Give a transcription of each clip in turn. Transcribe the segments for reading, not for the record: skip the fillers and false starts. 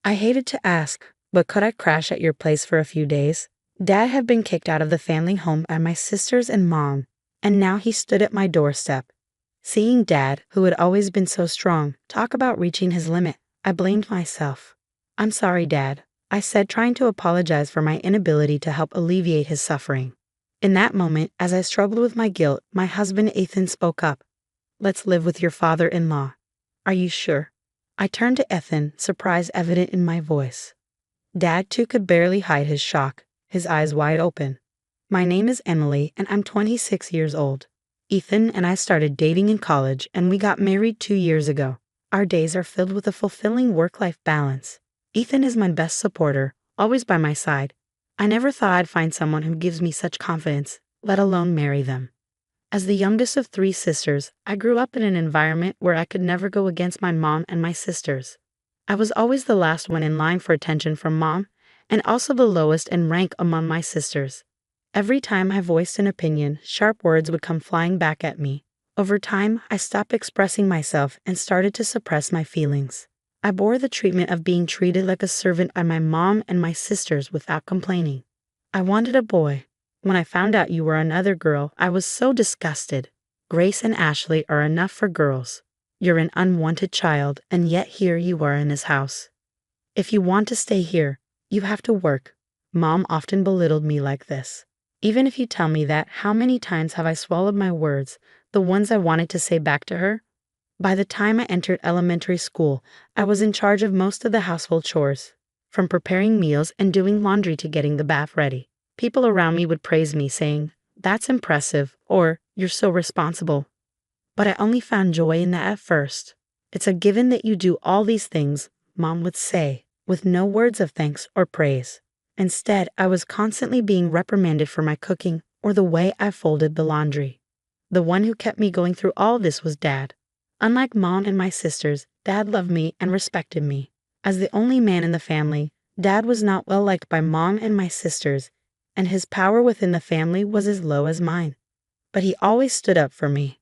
I hated to ask, but could I crash at your place for a few days? Dad had been kicked out of the family home by my sisters and mom, and now he stood at my doorstep. Seeing Dad, who had always been so strong, talk about reaching his limit, I blamed myself. "I'm sorry, Dad," I said, trying to apologize for my inability to help alleviate his suffering. In that moment, as I struggled with my guilt, my husband Ethan spoke up. "Let's live with your father-in-law. Are you sure?" I turned to Ethan, surprise evident in my voice. Dad, too, could barely hide his shock, his eyes wide open. "My name is Emily, and I'm 26 years old. Ethan and I started dating in college, and we got married 2 years ago. Our days are filled with a fulfilling work-life balance. Ethan is my best supporter, always by my side. I never thought I'd find someone who gives me such confidence, let alone marry them." As the youngest of 3 sisters, I grew up in an environment where I could never go against my mom and my sisters. I was always the last one in line for attention from mom, and also the lowest in rank among my sisters. Every time I voiced an opinion, sharp words would come flying back at me. Over time, I stopped expressing myself and started to suppress my feelings. I bore the treatment of being treated like a servant by my mom and my sisters without complaining. I wanted a boy. When I found out you were another girl, I was so disgusted. Grace and Ashley are enough for girls. You're an unwanted child, and yet here you are in his house. If you want to stay here, you have to work. Mom often belittled me like this. Even if you tell me that, how many times have I swallowed my words, the ones I wanted to say back to her? By the time I entered elementary school, I was in charge of most of the household chores, from preparing meals and doing laundry to getting the bath ready. People around me would praise me, saying, "That's impressive," or "You're so responsible." But I only found joy in that at first. "It's a given that you do all these things," Mom would say, with no words of thanks or praise. Instead, I was constantly being reprimanded for my cooking or the way I folded the laundry. The one who kept me going through all this was Dad. Unlike Mom and my sisters, Dad loved me and respected me. As the only man in the family, Dad was not well liked by Mom and my sisters, and his power within the family was as low as mine. But he always stood up for me.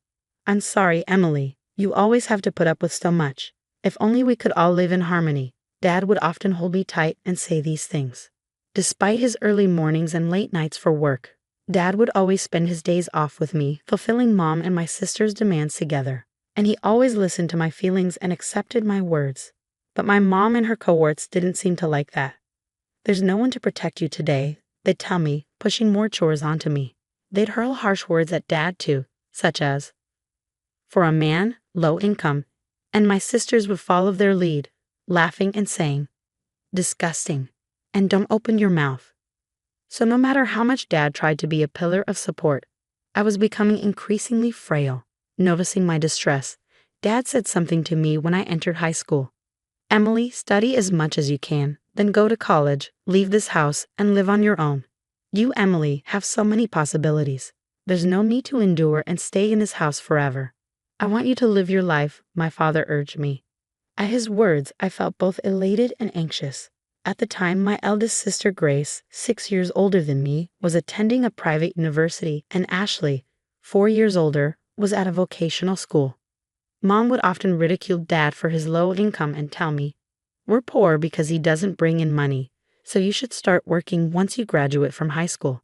"I'm sorry, Emily, you always have to put up with so much. If only we could all live in harmony." Dad would often hold me tight and say these things. Despite his early mornings and late nights for work, Dad would always spend his days off with me, fulfilling Mom and my sisters' demands together. And he always listened to my feelings and accepted my words. But my mom and her cohorts didn't seem to like that. "There's no one to protect you today," they'd tell me, pushing more chores onto me. They'd hurl harsh words at Dad too, such as, "For a man, low income," and my sisters would follow their lead, laughing and saying, "Disgusting," and "Don't open your mouth." So no matter how much Dad tried to be a pillar of support, I was becoming increasingly frail. Noticing my distress, Dad said something to me when I entered high school. "Emily, study as much as you can, then go to college, leave this house, and live on your own. You, Emily, have so many possibilities. There's no need to endure and stay in this house forever. I want you to live your life," my father urged me. At his words, I felt both elated and anxious. At the time, my eldest sister Grace, 6 years older than me, was attending a private university, and Ashley, 4 years older, was at a vocational school. Mom would often ridicule Dad for his low income and tell me, "We're poor because he doesn't bring in money, so you should start working once you graduate from high school."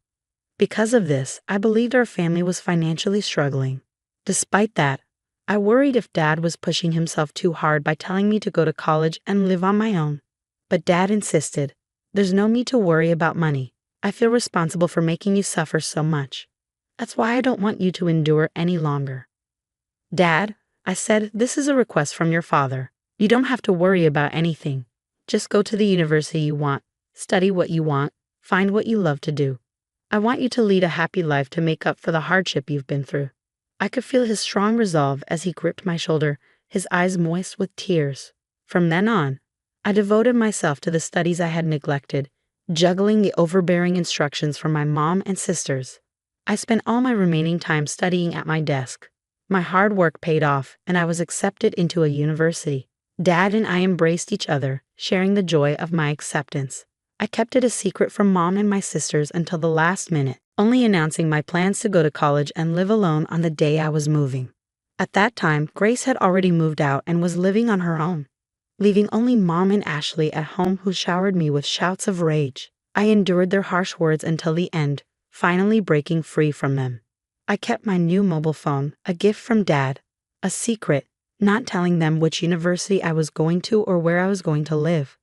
Because of this, I believed our family was financially struggling. Despite that, I worried if Dad was pushing himself too hard by telling me to go to college and live on my own. But Dad insisted, "There's no need to worry about money. I feel responsible for making you suffer so much. That's why I don't want you to endure any longer." "Dad," I said, "this is a request from your father. You don't have to worry about anything. Just go to the university you want, study what you want, find what you love to do. I want you to lead a happy life to make up for the hardship you've been through." I could feel his strong resolve as he gripped my shoulder, his eyes moist with tears. From then on, I devoted myself to the studies I had neglected, juggling the overbearing instructions from my mom and sisters. I spent all my remaining time studying at my desk. My hard work paid off, and I was accepted into a university. Dad and I embraced each other, sharing the joy of my acceptance. I kept it a secret from Mom and my sisters until the last minute, only announcing my plans to go to college and live alone on the day I was moving. At that time, Grace had already moved out and was living on her own. leaving only Mom and Ashley at home who showered me with shouts of rage. I endured their harsh words until the end, finally breaking free from them. I kept my new mobile phone, a gift from Dad, a secret, not telling them which university I was going to or where I was going to live.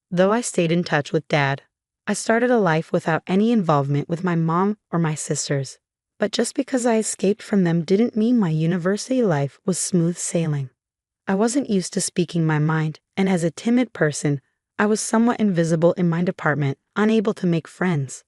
Though I stayed in touch with Dad, I started a life without any involvement with my mom or my sisters. But just because I escaped from them didn't mean my university life was smooth sailing. I wasn't used to speaking my mind, and as a timid person, I was somewhat invisible in my department, unable to make friends.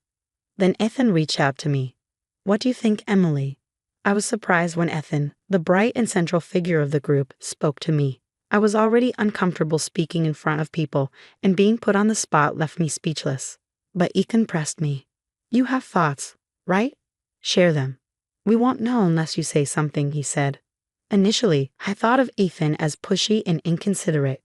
Then Ethan reached out to me. "What do you think, Emily?" I was surprised when Ethan, the bright and central figure of the group, spoke to me. I was already uncomfortable speaking in front of people, and being put on the spot left me speechless. But Ethan pressed me. "You have thoughts, right? Share them. We won't know unless you say something," he said. Initially, I thought of Ethan as pushy and inconsiderate.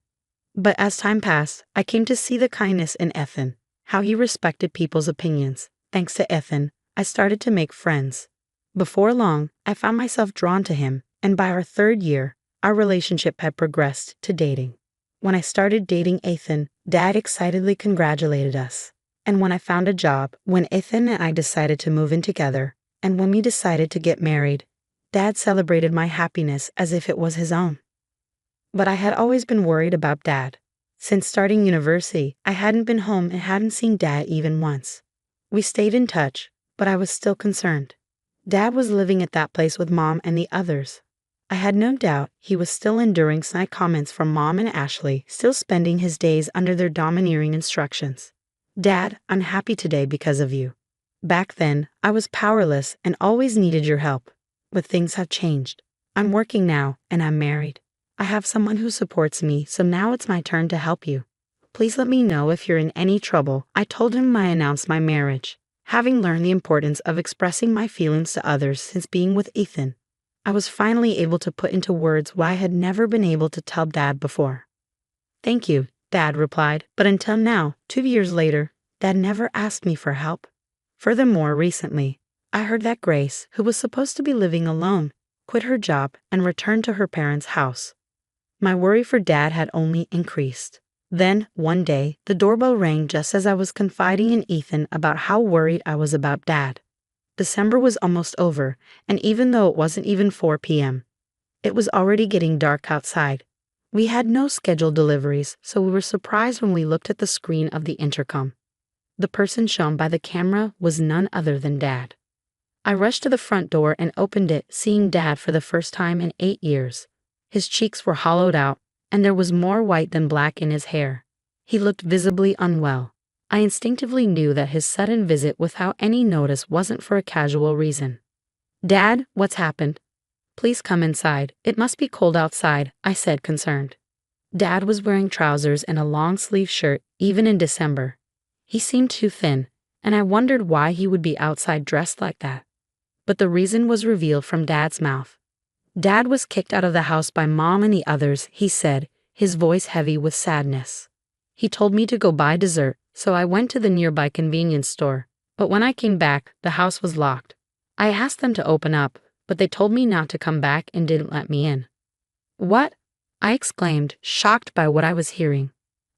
But as time passed, I came to see the kindness in Ethan, how he respected people's opinions. Thanks to Ethan, I started to make friends. Before long, I found myself drawn to him, and by our 3rd year, our relationship had progressed to dating. When I started dating Ethan, Dad excitedly congratulated us. And when I found a job, when Ethan and I decided to move in together, and when we decided to get married, Dad celebrated my happiness as if it was his own. But I had always been worried about Dad. Since starting university, I hadn't been home and hadn't seen Dad even once. We stayed in touch, but I was still concerned. Dad was living at that place with Mom and the others. I had no doubt he was still enduring snide comments from Mom and Ashley, still spending his days under their domineering instructions. "Dad, I'm happy today because of you. Back then, I was powerless and always needed your help. But things have changed. I'm working now, and I'm married. I have someone who supports me, so now it's my turn to help you. Please let me know if you're in any trouble." I told him I announced my marriage. Having learned the importance of expressing my feelings to others since being with Ethan, I was finally able to put into words why I had never been able to tell Dad before. "Thank you," Dad replied, but until now, 2 years later, Dad never asked me for help. Furthermore, recently, I heard that Grace, who was supposed to be living alone, quit her job and returned to her parents' house. My worry for Dad had only increased. Then, one day, the doorbell rang just as I was confiding in Ethan about how worried I was about Dad. December was almost over, and even though it wasn't even 4 p.m., it was already getting dark outside. We had no scheduled deliveries, so we were surprised when we looked at the screen of the intercom. The person shown by the camera was none other than Dad. I rushed to the front door and opened it, seeing Dad for the first time in 8 years. His cheeks were hollowed out, and there was more white than black in his hair. He looked visibly unwell. I instinctively knew that his sudden visit without any notice wasn't for a casual reason. "Dad, what's happened?" "Please come inside. It must be cold outside," I said, concerned. Dad was wearing trousers and a long-sleeve shirt, even in December. He seemed too thin, and I wondered why he would be outside dressed like that. But the reason was revealed from Dad's mouth. Dad was kicked out of the house by Mom and the others, he said, his voice heavy with sadness. He told me to go buy dessert, so I went to the nearby convenience store. But when I came back, the house was locked. I asked them to open up, but they told me not to come back and didn't let me in. "What?" I exclaimed, shocked by what I was hearing.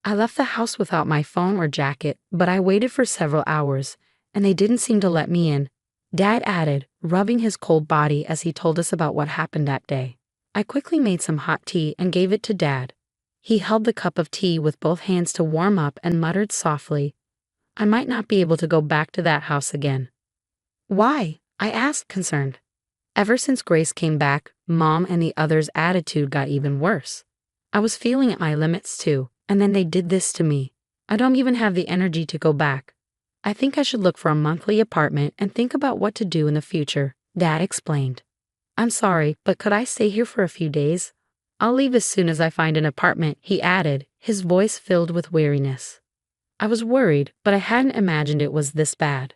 I left the house without my phone or jacket, but I waited for several hours, and they didn't seem to let me in. Dad added, rubbing his cold body as he told us about what happened that day. I quickly made some hot tea and gave it to Dad. He held the cup of tea with both hands to warm up and muttered softly, "I might not be able to go back to that house again." "Why?" I asked, concerned. Ever since Grace came back, Mom and the others' attitude got even worse. I was feeling at my limits too, and then they did this to me. I don't even have the energy to go back. I think I should look for a monthly apartment and think about what to do in the future, Dad explained. "I'm sorry, but could I stay here for a few days? I'll leave as soon as I find an apartment," he added, his voice filled with weariness. I was worried, but I hadn't imagined it was this bad.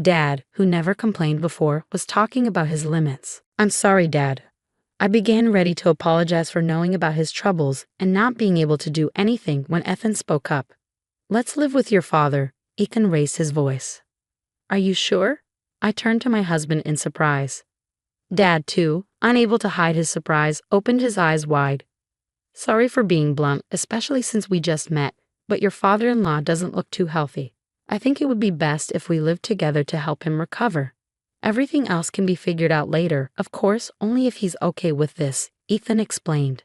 Dad, who never complained before, was talking about his limits. "I'm sorry, Dad." I began ready to apologize for knowing about his troubles and not being able to do anything when Ethan spoke up. "Let's live with your father." Ethan raised his voice. "Are you sure?" I turned to my husband in surprise. Dad, too, unable to hide his surprise, opened his eyes wide. Sorry for being blunt, especially since we just met, but your father-in-law doesn't look too healthy. I think it would be best if we lived together to help him recover. Everything else can be figured out later, of course, only if he's okay with this, Ethan explained.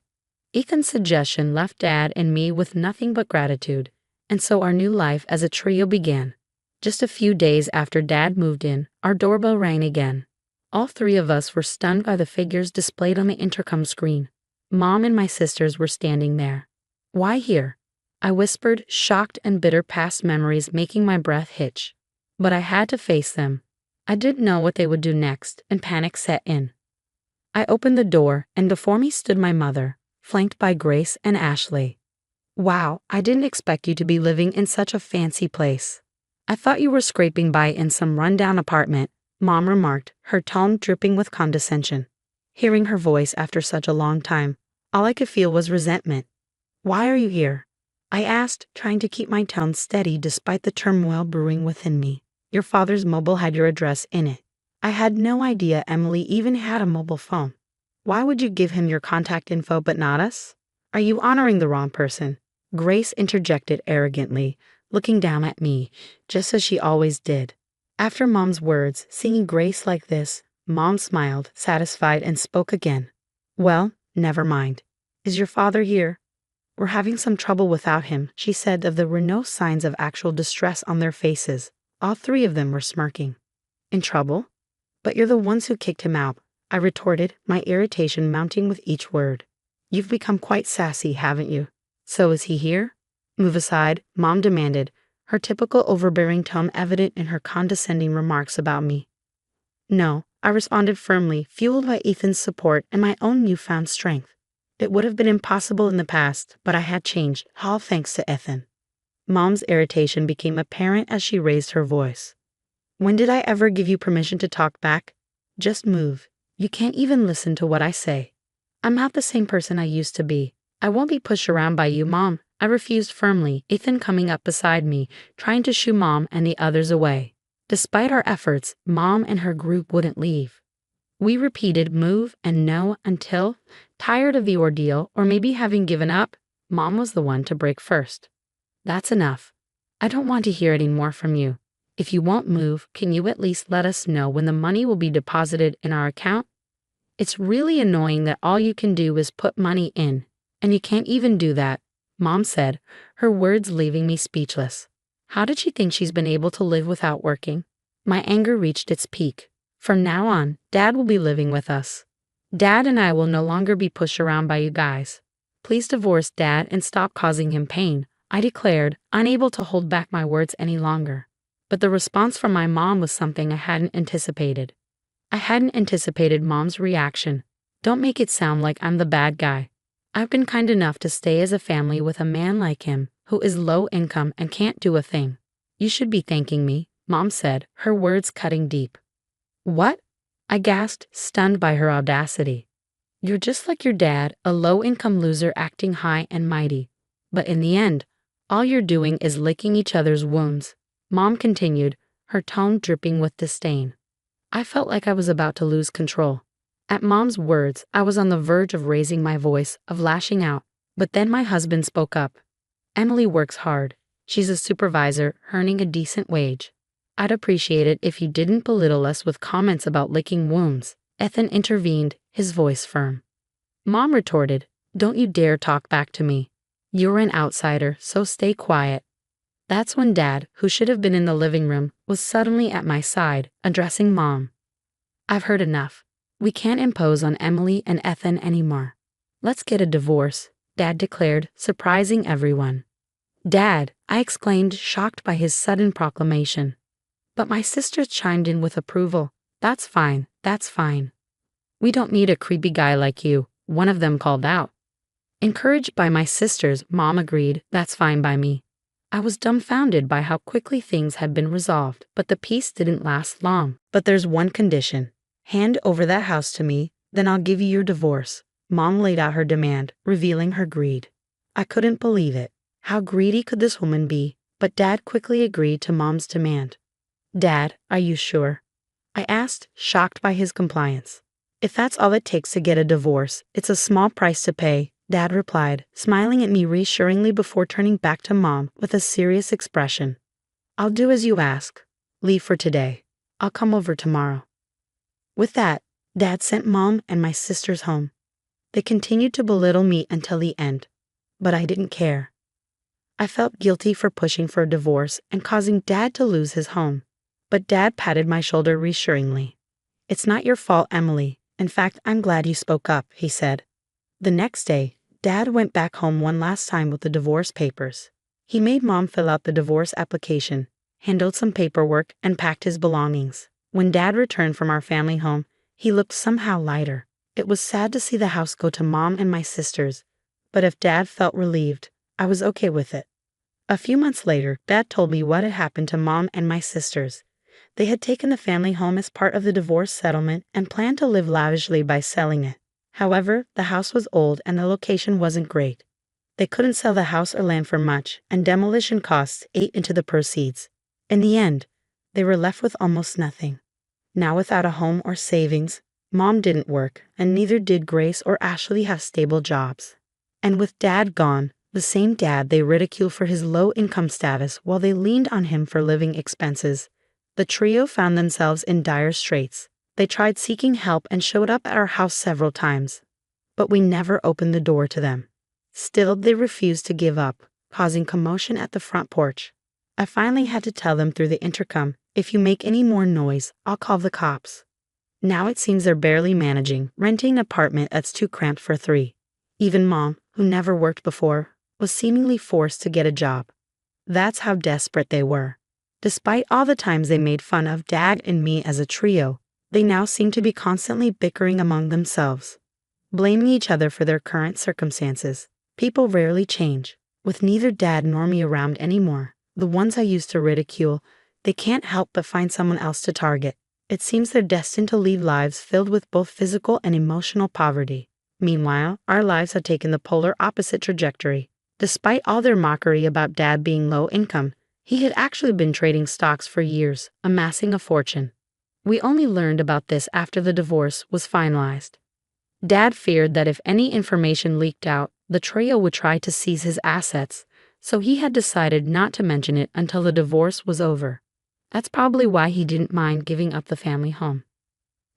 Ethan's suggestion left Dad and me with nothing but gratitude, and so our new life as a trio began. Just a few days after Dad moved in, our doorbell rang again. All three of us were stunned by the figures displayed on the intercom screen. Mom and my sisters were standing there. "Why here?" I whispered, shocked and bitter past memories making my breath hitch. But I had to face them. I didn't know what they would do next, and panic set in. I opened the door, and before me stood my mother, flanked by Grace and Ashley. "Wow, I didn't expect you to be living in such a fancy place. I thought you were scraping by in some rundown apartment," Mom remarked, her tone dripping with condescension. Hearing her voice after such a long time, all I could feel was resentment. "Why are you here?" I asked, trying to keep my tone steady despite the turmoil brewing within me. "Your father's mobile had your address in it." I had no idea Emily even had a mobile phone. "Why would you give him your contact info but not us? Are you honoring the wrong person?" Grace interjected arrogantly, looking down at me, just as she always did. After Mom's words, seeing Grace like this, Mom smiled, satisfied, and spoke again. "Well, never mind. Is your father here?" "We're having some trouble without him," she said. There were no signs of actual distress on their faces. All three of them were smirking. "In trouble? But you're the ones who kicked him out," I retorted, my irritation mounting with each word. "You've become quite sassy, haven't you?" "So is he here?" "Move aside," Mom demanded, her typical overbearing tone evident in her condescending remarks about me. "No," I responded firmly, fueled by Ethan's support and my own newfound strength. It would have been impossible in the past, but I had changed, all thanks to Ethan. Mom's irritation became apparent as she raised her voice. "When did I ever give you permission to talk back? Just move. You can't even listen to what I say." "I'm not the same person I used to be. I won't be pushed around by you, Mom," I refused firmly, Ethan coming up beside me, trying to shoo Mom and the others away. Despite our efforts, Mom and her group wouldn't leave. We repeated move and no until, tired of the ordeal or maybe having given up, Mom was the one to break first. "That's enough. I don't want to hear any more from you. If you won't move, can you at least let us know when the money will be deposited in our account? It's really annoying that all you can do is put money in, and you can't even do that," Mom said, her words leaving me speechless. How did she think she's been able to live without working? My anger reached its peak. From now on, Dad will be living with us. Dad and I will no longer be pushed around by you guys. Please divorce Dad and stop causing him pain, I declared, unable to hold back my words any longer. But the response from my mom was something I hadn't anticipated. I hadn't anticipated Mom's reaction. "Don't make it sound like I'm the bad guy. I've been kind enough to stay as a family with a man like him, who is low income and can't do a thing. You should be thanking me," Mom said, her words cutting deep. "What?" I gasped, stunned by her audacity. "You're just like your dad, a low-income loser acting high and mighty. But in the end, all you're doing is licking each other's wounds," Mom continued, her tone dripping with disdain. I felt like I was about to lose control. At Mom's words, I was on the verge of raising my voice, of lashing out, but then my husband spoke up. "Emily works hard. She's a supervisor, earning a decent wage. I'd appreciate it if you didn't belittle us with comments about licking wounds," Ethan intervened, his voice firm. Mom retorted, "Don't you dare talk back to me. You're an outsider, so stay quiet." That's when Dad, who should have been in the living room, was suddenly at my side, addressing Mom. "I've heard enough. We can't impose on Emily and Ethan anymore. Let's get a divorce," Dad declared, surprising everyone. "Dad," I exclaimed, shocked by his sudden proclamation. But my sisters chimed in with approval. That's fine. We don't need a creepy guy like you," one of them called out. Encouraged by my sisters, Mom agreed, "That's fine by me." I was dumbfounded by how quickly things had been resolved, but the peace didn't last long. "But there's one condition. Hand over that house to me, then I'll give you your divorce." Mom laid out her demand, revealing her greed. I couldn't believe it. How greedy could this woman be? But Dad quickly agreed to Mom's demand. "Dad, are you sure?" I asked, shocked by his compliance. "If that's all it takes to get a divorce, it's a small price to pay," Dad replied, smiling at me reassuringly before turning back to Mom with a serious expression. I'll do as you ask. Leave for today. I'll come over tomorrow. With that, Dad sent Mom and my sisters home. They continued to belittle me until the end, but I didn't care. I felt guilty for pushing for a divorce and causing Dad to lose his home, but Dad patted my shoulder reassuringly. It's not your fault, Emily. In fact, I'm glad you spoke up, he said. The next day, Dad went back home one last time with the divorce papers. He made Mom fill out the divorce application, handled some paperwork, and packed his belongings. When Dad returned from our family home, he looked somehow lighter. It was sad to see the house go to Mom and my sisters, but if Dad felt relieved, I was okay with it. A few months later, Dad told me what had happened to Mom and my sisters. They had taken the family home as part of the divorce settlement and planned to live lavishly by selling it. However, the house was old and the location wasn't great. They couldn't sell the house or land for much, and demolition costs ate into the proceeds. In the end, they were left with almost nothing. Now without a home or savings, Mom didn't work, and neither did Grace or Ashley have stable jobs. And with Dad gone, the same Dad they ridiculed for his low income status while they leaned on him for living expenses, the trio found themselves in dire straits. They tried seeking help and showed up at our house several times, but we never opened the door to them. Still, they refused to give up, causing commotion at the front porch. I finally had to tell them through the intercom, if you make any more noise, I'll call the cops. Now it seems they're barely managing, renting an apartment that's too cramped for three. Even Mom, who never worked before, was seemingly forced to get a job. That's how desperate they were. Despite all the times they made fun of Dad and me as a trio, they now seem to be constantly bickering among themselves, blaming each other for their current circumstances. People rarely change. With neither Dad nor me around anymore, the ones I used to ridicule, they can't help but find someone else to target. It seems they're destined to lead lives filled with both physical and emotional poverty. Meanwhile, our lives have taken the polar opposite trajectory. Despite all their mockery about Dad being low income, he had actually been trading stocks for years, amassing a fortune. We only learned about this after the divorce was finalized. Dad feared that if any information leaked out, the trio would try to seize his assets, so he had decided not to mention it until the divorce was over. That's probably why he didn't mind giving up the family home.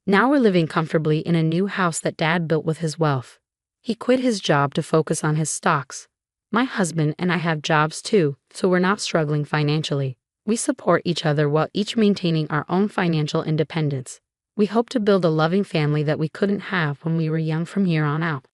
Now we're living comfortably in a new house that Dad built with his wealth. He quit his job to focus on his stocks. My husband and I have jobs too, so we're not struggling financially. We support each other while each maintaining our own financial independence. We hope to build a loving family that we couldn't have when we were young from here on out.